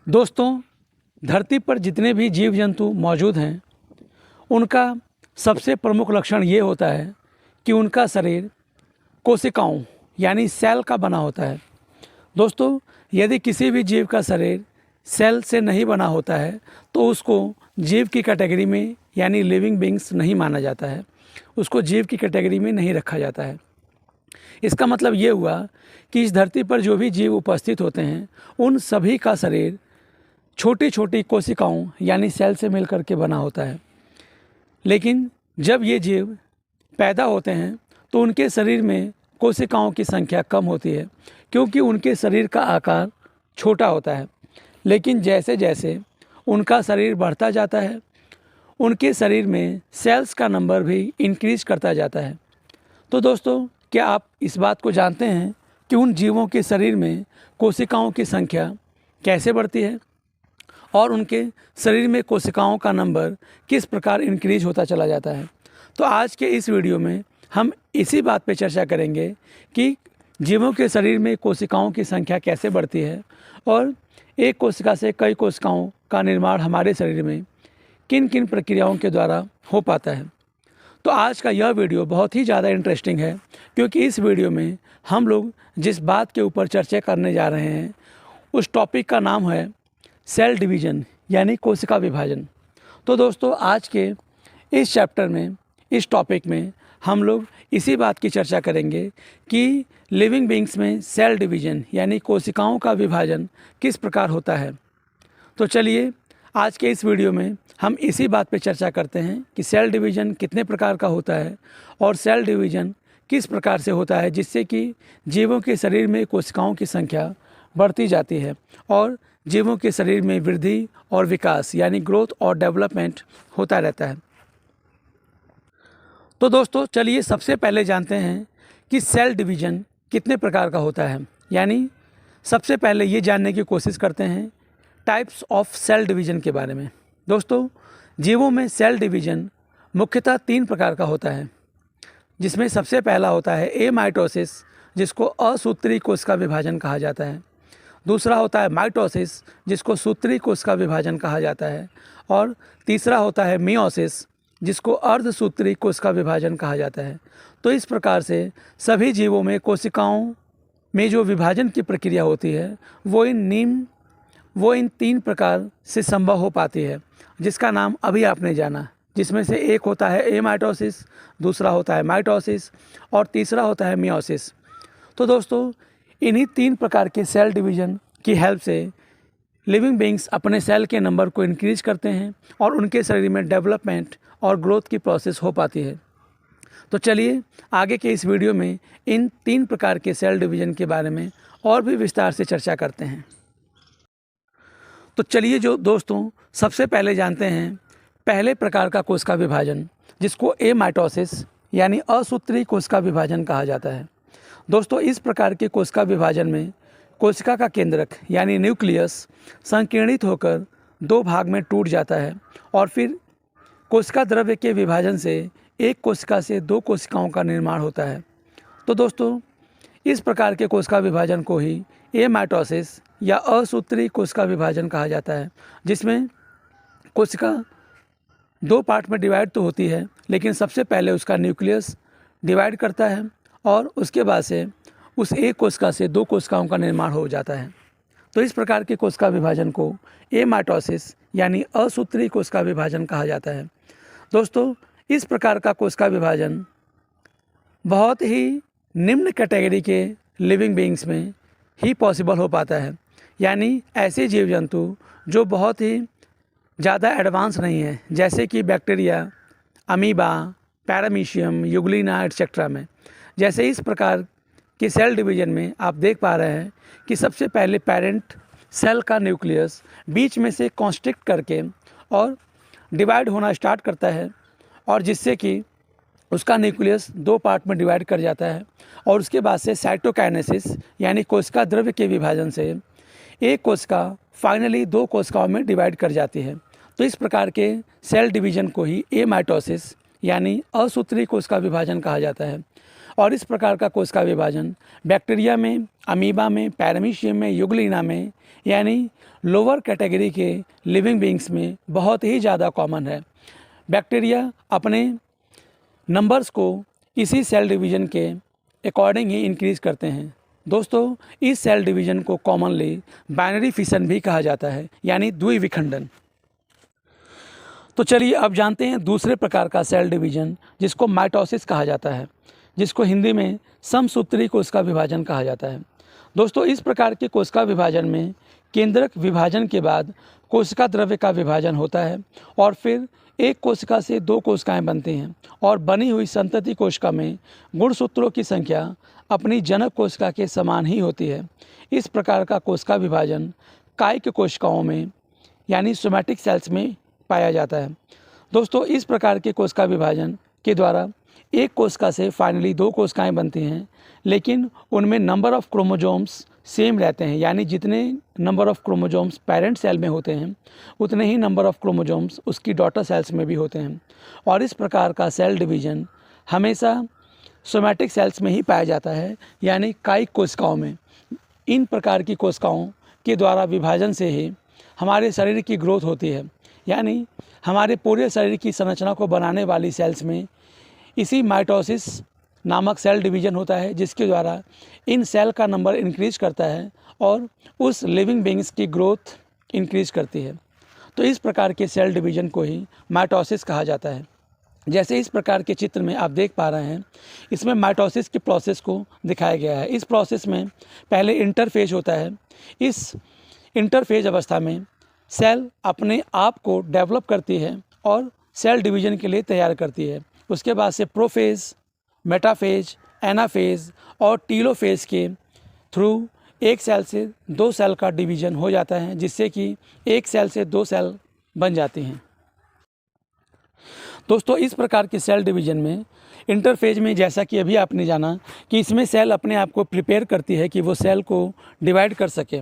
दोस्तों, धरती पर जितने भी जीव जंतु मौजूद हैं उनका सबसे प्रमुख लक्षण ये होता है कि उनका शरीर कोशिकाओं यानी सेल का बना होता है। दोस्तों, यदि किसी भी जीव का शरीर सेल से नहीं बना होता है तो उसको जीव की कैटेगरी में यानी लिविंग बींग्स नहीं माना जाता है, उसको जीव की कैटेगरी में नहीं रखा जाता है। इसका मतलब ये हुआ कि इस धरती पर जो भी जीव उपस्थित होते हैं उन सभी का शरीर छोटी छोटी कोशिकाओं यानी सेल से मिलकर के बना होता है। लेकिन जब ये जीव पैदा होते हैं तो उनके शरीर में कोशिकाओं की संख्या कम होती है क्योंकि उनके शरीर का आकार छोटा होता है। लेकिन जैसे जैसे उनका शरीर बढ़ता जाता है उनके शरीर में सेल्स का नंबर भी इंक्रीज करता जाता है। तो दोस्तों, क्या आप इस बात को जानते हैं कि उन जीवों के शरीर में कोशिकाओं की संख्या कैसे बढ़ती है और उनके शरीर में कोशिकाओं का नंबर किस प्रकार इंक्रीज होता चला जाता है? तो आज के इस वीडियो में हम इसी बात पे चर्चा करेंगे कि जीवों के शरीर में कोशिकाओं की संख्या कैसे बढ़ती है और एक कोशिका से कई कोशिकाओं का निर्माण हमारे शरीर में किन किन प्रक्रियाओं के द्वारा हो पाता है। तो आज का यह वीडियो बहुत ही ज़्यादा इंटरेस्टिंग है क्योंकि इस वीडियो में हम लोग जिस बात के ऊपर चर्चा करने जा रहे हैं उस टॉपिक का नाम है सेल डिवीज़न यानी कोशिका विभाजन। तो दोस्तों, आज के इस चैप्टर में, इस टॉपिक में हम लोग इसी बात की चर्चा करेंगे कि लिविंग बींग्स में सेल डिवीज़न यानी कोशिकाओं का विभाजन किस प्रकार होता है। तो चलिए आज के इस वीडियो में हम इसी बात पे चर्चा करते हैं कि सेल डिवीज़न कितने प्रकार का होता है और सेल डिवीज़न किस प्रकार से होता है जिससे कि जीवों के शरीर में कोशिकाओं की संख्या बढ़ती जाती है और जीवों के शरीर में वृद्धि और विकास यानी ग्रोथ और डेवलपमेंट होता रहता है। तो दोस्तों, चलिए सबसे पहले जानते हैं कि सेल डिवीज़न कितने प्रकार का होता है। यानी सबसे पहले ये जानने की कोशिश करते हैं टाइप्स ऑफ सेल डिवीज़न के बारे में। दोस्तों, जीवों में सेल डिवीज़न मुख्यतः 3 प्रकार का होता है, जिसमें सबसे पहला होता है एमाइटोसिस, जिसको असूत्री कोशिका विभाजन कहा जाता है। दूसरा होता है माइटोसिस, जिसको सूत्री कोशिका विभाजन कहा जाता है। और तीसरा होता है मियोसिस, जिसको अर्धसूत्री कोशिका विभाजन कहा जाता है। तो इस प्रकार से सभी जीवों में कोशिकाओं में जो विभाजन की प्रक्रिया होती है वो इन 3 प्रकार से संभव हो पाती है, जिसका नाम अभी आपने जाना, जिसमें से एक होता है एमाइटोसिस, दूसरा होता है माइटोसिस और तीसरा होता है मियोसिस। तो दोस्तों, इन्हीं 3 प्रकार के सेल डिवीज़न की हेल्प से लिविंग बींग्स अपने सेल के नंबर को इंक्रीज करते हैं और उनके शरीर में डेवलपमेंट और ग्रोथ की प्रोसेस हो पाती है। तो चलिए आगे के इस वीडियो में इन 3 प्रकार के सेल डिवीज़न के बारे में और भी विस्तार से चर्चा करते हैं। तो चलिए दोस्तों, सबसे पहले जानते हैं पहले प्रकार का कोशिका विभाजन, जिसको एमाइटोसिस यानी असूत्री कोशिका विभाजन कहा जाता है। दोस्तों, इस प्रकार के कोशिका विभाजन में कोशिका का केंद्रक यानी न्यूक्लियस संकीर्णित होकर 2 भाग में टूट जाता है और फिर कोशिका द्रव्य के विभाजन से एक कोशिका से 2 कोशिकाओं का निर्माण होता है। तो दोस्तों, इस प्रकार के कोशिका विभाजन को ही एमाइटोसिस या असूत्री कोशिका विभाजन कहा जाता है, जिसमें कोशिका 2 पार्ट में डिवाइड तो होती है, लेकिन सबसे पहले उसका न्यूक्लियस डिवाइड करता है और उसके बाद से उस एक कोशिका से 2 कोशिकाओं का निर्माण हो जाता है। तो इस प्रकार के कोशिका विभाजन को एमाइटोसिस यानी असूत्री कोशिका विभाजन कहा जाता है। दोस्तों, इस प्रकार का कोशिका विभाजन बहुत ही निम्न कैटेगरी के लिविंग बींग्स में ही पॉसिबल हो पाता है, यानी ऐसे जीव जंतु जो बहुत ही ज़्यादा एडवांस नहीं है, जैसे कि bacteria, amoeba, paramecium, Euglena etcetera में। जैसे इस प्रकार के सेल डिवीज़न में आप देख पा रहे हैं कि सबसे पहले पेरेंट सेल का न्यूक्लियस बीच में से कॉन्स्ट्रिक्ट करके और डिवाइड होना स्टार्ट करता है और जिससे कि उसका न्यूक्लियस 2 पार्ट में डिवाइड कर जाता है और उसके बाद से साइटोकाइनेसिस यानी कोशिका द्रव्य के विभाजन से एक कोशिका फाइनली 2 कोशिकाओं में डिवाइड कर जाती है। तो इस प्रकार के सेल डिवीज़न को ही एमाइटोसिस यानी असूत्री कोशिका विभाजन कहा जाता है। और इस प्रकार का कोशिका विभाजन बैक्टीरिया में, अमीबा में, पैरामीशियम में, यूग्लिना में यानी लोअर कैटेगरी के लिविंग बींग्स में बहुत ही ज़्यादा कॉमन है। बैक्टीरिया अपने नंबर्स को इसी सेल डिवीज़न के अकॉर्डिंग ही इंक्रीज करते हैं। दोस्तों, इस सेल डिवीज़न को कॉमनली बाइनरी फिशन भी कहा जाता है, यानी द्विविखंडन। तो चलिए अब जानते हैं दूसरे प्रकार का सेल डिवीज़न जिसको माइटोसिस कहा जाता है, जिसको हिंदी में समसूत्री कोशिका विभाजन कहा जाता है। दोस्तों, इस प्रकार के कोशिका विभाजन में केंद्रक विभाजन के बाद कोशिका द्रव्य का विभाजन होता है और फिर एक कोशिका से दो कोशिकाएं बनती हैं और बनी हुई संतति कोशिका में गुणसूत्रों की संख्या अपनी जनक कोशिका के समान ही होती है। इस प्रकार का कोशिका विभाजन कायिक कोशिकाओं में यानी सोमैटिक सेल्स में पाया जाता है। दोस्तों, इस प्रकार के कोशिका विभाजन के द्वारा एक कोशिका से फाइनली दो कोशिकाएं बनती हैं, लेकिन उनमें नंबर ऑफ क्रोमोजोम्स सेम रहते हैं, यानी जितने number of chromosomes parent cell में होते हैं उतने ही नंबर ऑफ क्रोमोजोम्स उसकी डॉटर सेल्स में भी होते हैं। और इस प्रकार का सेल डिवीज़न हमेशा सोमैटिक सेल्स में ही पाया जाता है, यानी कायिक कोशिकाओं में। इन प्रकार की कोशिकाओं के द्वारा विभाजन से ही हमारे शरीर की ग्रोथ होती है, यानी हमारे पूरे शरीर की संरचना को बनाने वाली सेल्स में इसी माइटोसिस नामक सेल डिवीज़न होता है, जिसके द्वारा इन सेल का नंबर इंक्रीज करता है और उस लिविंग बींग्स की ग्रोथ इंक्रीज करती है। तो इस प्रकार के सेल डिवीज़न को ही माइटोसिस कहा जाता है। जैसे इस प्रकार के चित्र में आप देख पा रहे हैं, इसमें माइटोसिस के प्रोसेस को दिखाया गया है। इस प्रोसेस में पहले इंटरफेज होता है। इस इंटरफेज अवस्था में सेल अपने आप को डेवलप करती है और सेल डिवीज़न के लिए तैयार करती है। उसके बाद से प्रोफेज, मेटाफेज, एनाफेज और टीलोफेज के थ्रू एक सेल से दो सेल का डिवीज़न हो जाता है, जिससे कि एक सेल से दो सेल बन जाती हैं। दोस्तों, इस प्रकार के सेल डिवीज़न में इंटरफेज में जैसा कि अभी आपने जाना कि इसमें सेल अपने आप को प्रिपेयर करती है कि वो सेल को डिवाइड कर सके।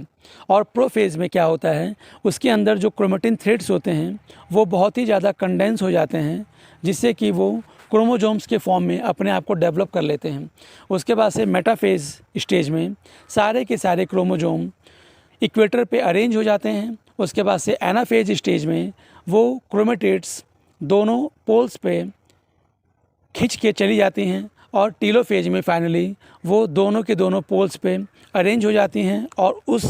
और प्रोफेज में क्या होता है, उसके अंदर जो क्रोमेटिन थ्रेड्स होते हैं वो बहुत ही ज़्यादा कंडेंस हो जाते हैं, जिससे कि वो क्रोमोजोम्स के फॉर्म में अपने आप को डेवलप कर लेते हैं। उसके बाद से मेटाफेज स्टेज में सारे के सारे क्रोमोजोम इक्वेटर पे अरेंज हो जाते हैं। उसके बाद से एनाफेज स्टेज में वो क्रोमेटिड्स दोनों पोल्स पे खिंच के चली जाती हैं और टीलोफेज में फाइनली वो दोनों के दोनों पोल्स पे अरेंज हो जाती हैं और उस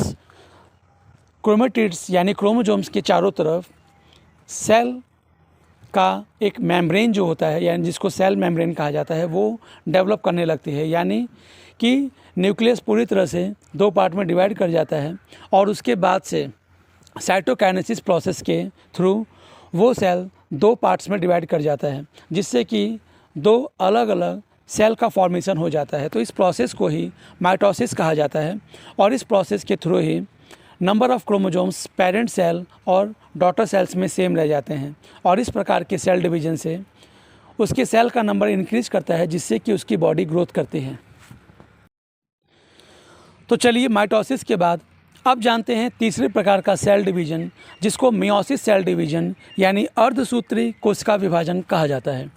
क्रोमेटिड्स यानी क्रोमोजोम्स के चारों तरफ सेल का एक मेम्ब्रेन जो होता है, यानी जिसको सेल मेम्ब्रेन कहा जाता है, वो डेवलप करने लगती है। यानी कि न्यूक्लियस पूरी तरह से दो पार्ट में डिवाइड कर जाता है और उसके बाद से साइटोकाइनेसिस प्रोसेस के थ्रू वो सेल दो पार्ट्स में डिवाइड कर जाता है, जिससे कि दो अलग अलग सेल का फॉर्मेशन हो जाता है। तो इस प्रोसेस को ही माइटोसिस कहा जाता है और इस प्रोसेस के थ्रू ही number of chromosomes parent cell और डॉटर सेल्स में सेम रह जाते हैं और इस प्रकार के सेल डिवीज़न से उसके सेल का नंबर इंक्रीज करता है, जिससे कि उसकी बॉडी ग्रोथ करती है। तो चलिए माइटोसिस के बाद अब जानते हैं तीसरे प्रकार का सेल डिवीज़न, जिसको मियोसिस सेल डिवीज़न यानी अर्धसूत्री कोशिका विभाजन कहा जाता है।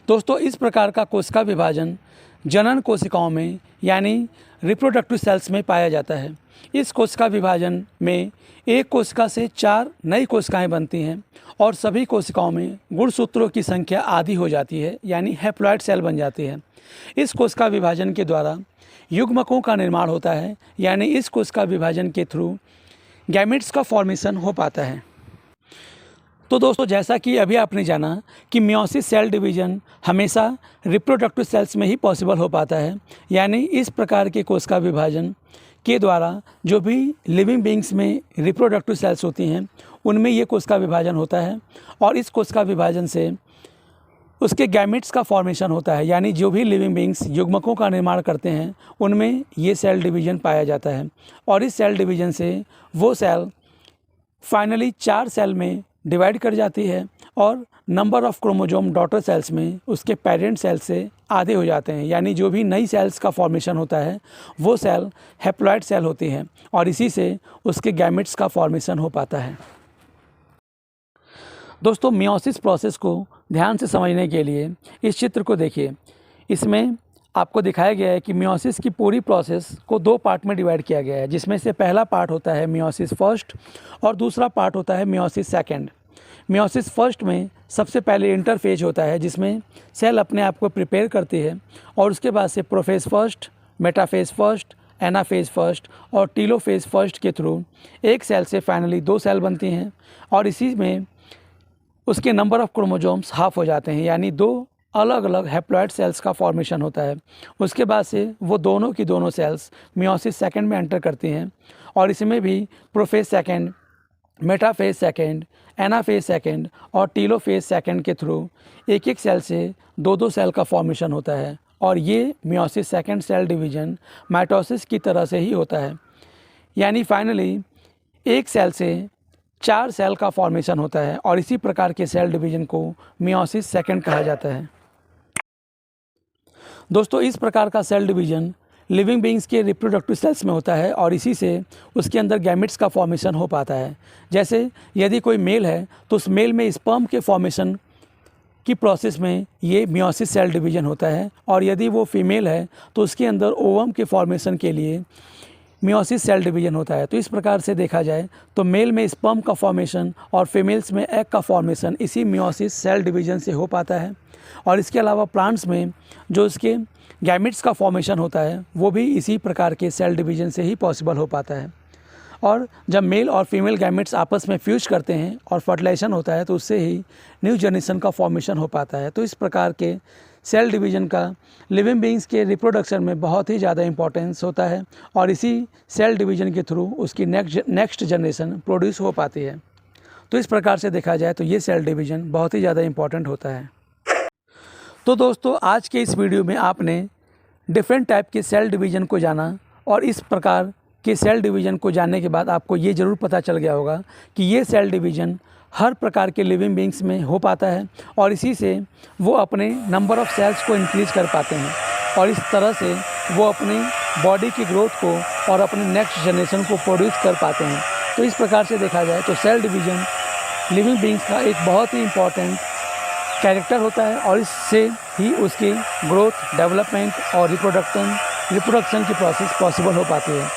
दोस्तों, इस प्रकार का कोशिका विभाजन जनन कोशिकाओं में यानी रिप्रोडक्टिव सेल्स में पाया जाता है। इस कोशिका विभाजन में एक कोशिका से चार नई कोशिकाएं बनती हैं और सभी कोशिकाओं में गुणसूत्रों की संख्या आधी हो जाती है, यानी हैप्लॉइड सेल बन जाती है। इस कोशिका विभाजन के द्वारा युग्मकों का निर्माण होता है, यानी इस कोशिका विभाजन के थ्रू गैमेट्स का फॉर्मेशन हो पाता है। तो दोस्तों, जैसा कि अभी आपने जाना कि मियोसिस सेल डिवीज़न हमेशा रिप्रोडक्टिव सेल्स में ही पॉसिबल हो पाता है, यानी इस प्रकार के कोशिका विभाजन के द्वारा जो भी लिविंग बींग्स में रिप्रोडक्टिव सेल्स होती हैं उनमें ये कोशिका विभाजन होता है और इस कोशिका विभाजन से उसके गैमेट्स का फॉर्मेशन होता है, यानी जो भी लिविंग बींग्स युग्मकों का निर्माण करते हैं उनमें ये सेल डिवीज़न पाया जाता है। और इस सेल डिवीज़न से वो सेल फाइनली चार सेल में डिवाइड कर जाती है और number of chromosome daughter cells में उसके पेरेंट सेल से आधे हो जाते हैं, यानी जो भी नई सेल्स का फॉर्मेशन होता है वो सेल हैप्लॉइड सेल होती है और इसी से उसके गैमेट्स का फॉर्मेशन हो पाता है। दोस्तों, मियोसिस प्रोसेस को ध्यान से समझने के लिए इस चित्र को देखिए। इसमें आपको दिखाया गया है कि मियोसिस की पूरी प्रोसेस को 2 पार्ट में डिवाइड किया गया है, जिसमें से पहला पार्ट होता है मियोसिस फर्स्ट और दूसरा पार्ट होता है मियोसिस सेकंड। मियोसिस फर्स्ट में सबसे पहले इंटरफेज होता है, जिसमें सेल अपने आप को प्रिपेयर करती है और उसके बाद से prophase first, metaphase first, anaphase first और टीलोफेज फर्स्ट के थ्रू एक सेल से फाइनली 2 सेल बनती हैं और इसी में उसके नंबर ऑफ क्रोमोसोम्स हाफ हो जाते हैं, यानी 2 अलग अलग हैप्लॉइड सेल्स का फॉर्मेशन होता है। उसके बाद से वो दोनों की दोनों सेल्स मियोसिस सेकंड में एंटर करती हैं और इसमें भी prophase second, metaphase second, anaphase second और टीलोफेज सेकंड के थ्रू एक एक सेल से 2-2 सेल का फॉर्मेशन होता है और ये meiosis second cell division mitosis की तरह से ही होता है, यानी फाइनली एक सेल से 4 सेल का फॉर्मेशन होता है और इसी प्रकार के सेल डिवीज़न को मियोसिस सेकंड कहा जाता है। दोस्तों, इस प्रकार का सेल डिवीज़न लिविंग बीइंग्स के रिप्रोडक्टिव सेल्स में होता है और इसी से उसके अंदर गैमेट्स का फॉर्मेशन हो पाता है। जैसे यदि कोई मेल है तो उस मेल में स्पर्म के फॉर्मेशन की प्रोसेस में ये मियोसिस सेल डिवीज़न होता है और यदि वो फीमेल है तो उसके अंदर ओवम के फॉर्मेशन के लिए मियोसिस सेल डिवीज़न होता है। तो इस प्रकार से देखा जाए तो मेल में स्पर्म का फॉर्मेशन और फीमेल्स में एग का फॉर्मेशन इसी मियोसिस सेल डिवीज़न से हो पाता है और इसके अलावा प्लांट्स में जो इसके गैमेट्स का फॉर्मेशन होता है वो भी इसी प्रकार के सेल डिवीज़न से ही पॉसिबल हो पाता है। और जब मेल और फीमेल गैमेट्स आपस में फ्यूज करते हैं और फर्टिलाइजेशन होता है तो उससे ही न्यू जनरेशन का फॉर्मेशन हो पाता है। तो इस प्रकार के सेल डिवीज़न का लिविंग बीइंग्स के रिप्रोडक्शन में बहुत ही ज़्यादा इंपॉर्टेंस होता है और इसी सेल डिवीज़न के थ्रू उसकी नेक्स्ट जनरेशन प्रोड्यूस हो पाती है। तो इस प्रकार से देखा जाए तो ये सेल डिवीज़न बहुत ही ज़्यादा इंपॉर्टेंट होता है। तो दोस्तों, आज के इस वीडियो में आपने डिफरेंट टाइप के सेल डिवीज़न को जाना और इस प्रकार के सेल डिवीज़न को जानने के बाद आपको ये ज़रूर पता चल गया होगा कि ये सेल डिवीज़न हर प्रकार के लिविंग बीइंग्स में हो पाता है और इसी से वो अपने नंबर ऑफ़ सेल्स को इंक्रीज़ कर पाते हैं और इस तरह से वो अपनी बॉडी की ग्रोथ को और अपने नेक्स्ट जनरेशन को प्रोड्यूस कर पाते हैं। तो इस प्रकार से देखा जाए तो सेल डिवीज़न लिविंग बीइंग्स का एक बहुत ही इम्पॉर्टेंट कैरेक्टर होता है और इससे ही उसकी ग्रोथ, डेवलपमेंट और रिप्रोडक्शन की प्रोसेस पॉसिबल हो पाती है।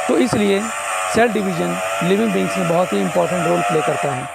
तो इसलिए सेल डिवीज़न लिविंग बीइंग्स में बहुत ही इंपॉर्टेंट रोल प्ले करता है।